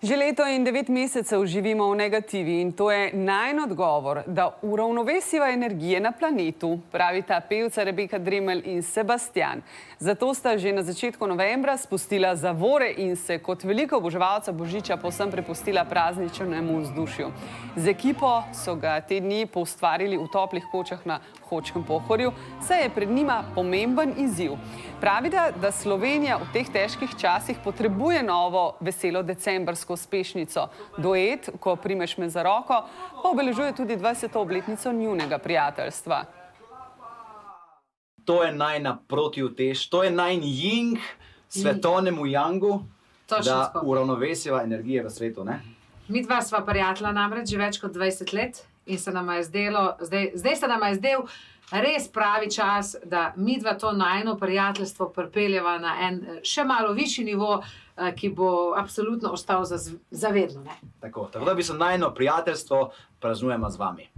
Že leto in 9 mesecev živimo v negativi in to je najin odgovor, da uravnovesiva energije na planetu, pravita pevca Rebeka Dremelj in Sebastian. Zato sta že na začetku novembra spustila zavore in se kot velika oboževalca Božiča povsem prepustila prazničnemu vzdušju. Z ekipo so ga te dni poustvarili v toplih kočah na Hočkem Pohorju, saj je pred njima pomemben izziv. Pravita, da Slovenija v teh težkih časih potrebuje novo veselo decembrsko uspešnico. Duet, Ko primeš me za roko, pa obeležuje tudi 20. obletnico njunega prijateljstva. To je najina protiutež, to je najin jing svetovnemu jangu, da uravnovesiva energije v svetu, ne? Midva sva prijatelja namreč že več kot 20 let in se nama je zdelo, zdaj se nama je zdel res pravi čas, da midva to najino prijateljstvo pripeljeva na en še malo višji nivo, ki bo absolutno ostal za vedno, ne? Tako da bi se najino prijateljstvo praznujemo z vami.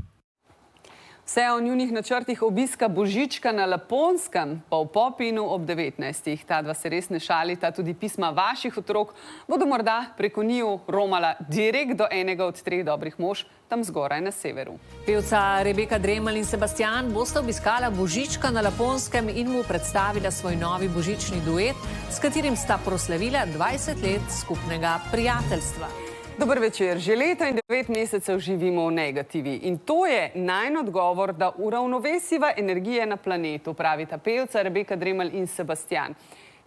Vse o njunih načrtih obiska Božička na Laponskem pa v Popinu ob 19. Ta dva se res ne šalita, tudi pisma vaših otrok bodo morda preko njiju romala direkt do enega od 3 dobrih mož tam zgoraj na severu. Pevca Rebeka Dremelj in Sebastian bosta obiskala Božička na Laponskem in mu predstavila svoj novi božični duet, s katerim sta proslavila 20 let skupnega prijateljstva. Dober večer. Že leto in 9 mesecev živimo v negativi in to je najin odgovor, da uravnovesiva energije na planetu, pravita pevca Rebeka Dremelj in Sebastian.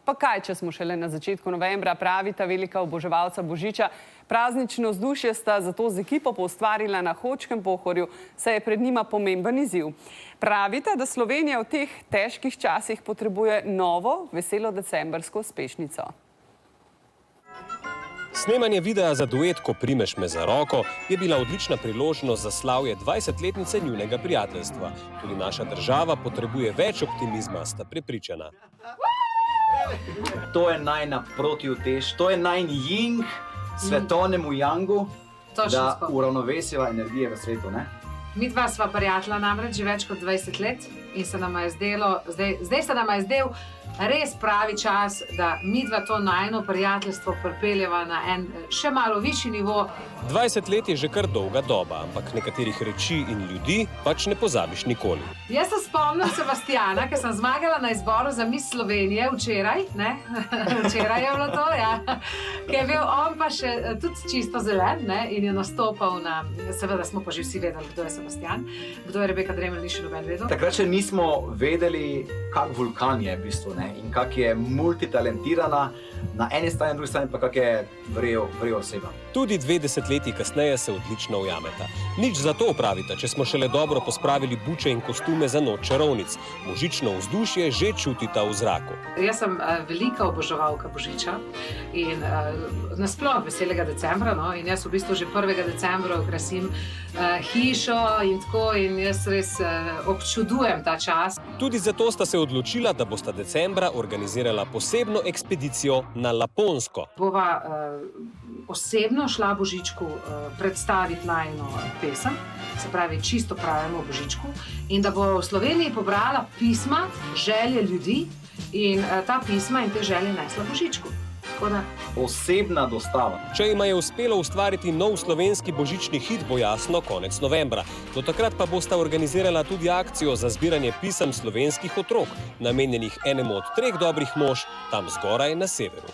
Pa kaj, če smo šele na začetku novembra, pravita velika oboževalca Božiča. Praznično vzdušje sta zato z ekipo poustvarila na Hočkem Pohorju, saj je pred njima pomemben izziv. Pravita, da Slovenija v teh težkih časih potrebuje novo veselo decembrsko uspešnico. Snemanje videa za duet Ko primeš me za roko je bila odlična priložnost za slavje 20-letnice njunega prijateljstva. Tudi naša država potrebuje več optimizma, sta prepričana. To je najina protiutež, to je najin jing svetovnemu jangu, da uravnovesiva energije v svetu, ne? Midva sva prijatelja namreč že več kot 20 let in se nama je zdelo, zdaj se nama je zdel res pravi čas, da midva to najino prijateljstvo pripeljeva na en še malo višji nivo. 20 let je že kar dolga doba, ampak nekaterih reči in ljudi pač ne pozabiš nikoli. Jaz se spomnim Sebastiana, ker sem zmagala na izboru za Miss Slovenije včeraj, ne? Včeraj je bilo to, ja. Ker je bil on pa še tudi čisto zelen, ne? In je nastopal na, seveda smo pa že vsi vedeli, kdo je Sebastian, kdo je Rebeka Dremelj, ni še noben vedel. Takrat še nismo vedeli, kak vulkan je v bistvu, ne? In kak je multitalentirana, na eni strani, na drugi strani pa kak je vrel oseba. Tudi 2 desetletji kasneje se odlično ujameta. Nič zato, pravita, če smo šele dobro pospravili buče in kostume za noč čarovnic. Božično vzdušje že čutita v zraku. Jaz sem velika oboževalka Božiča in nasploh veselega decembra, no, in jaz v bistvu že 1. decembra okrasim hišo in tako, in jaz res občudujem ta čas. Tudi zato sta se odločila, da bosta decembra organizirala posebno ekspedicijo na Laponsko. Bova osebno šla Božičku predstaviti najino pesem, se pravi čisto pravimo Božičku, in da bo v Sloveniji pobrala pisma, želje ljudi in ta pisma in te želje nesla Božičku. Osebna dostava. Če jima je uspelo ustvariti nov slovenski božični hit, bo jasno konec novembra. Do takrat pa bosta organizirala tudi akcijo za zbiranje pisem slovenskih otrok, namenjenih enemu od 3 dobrih mož tam zgoraj na severu.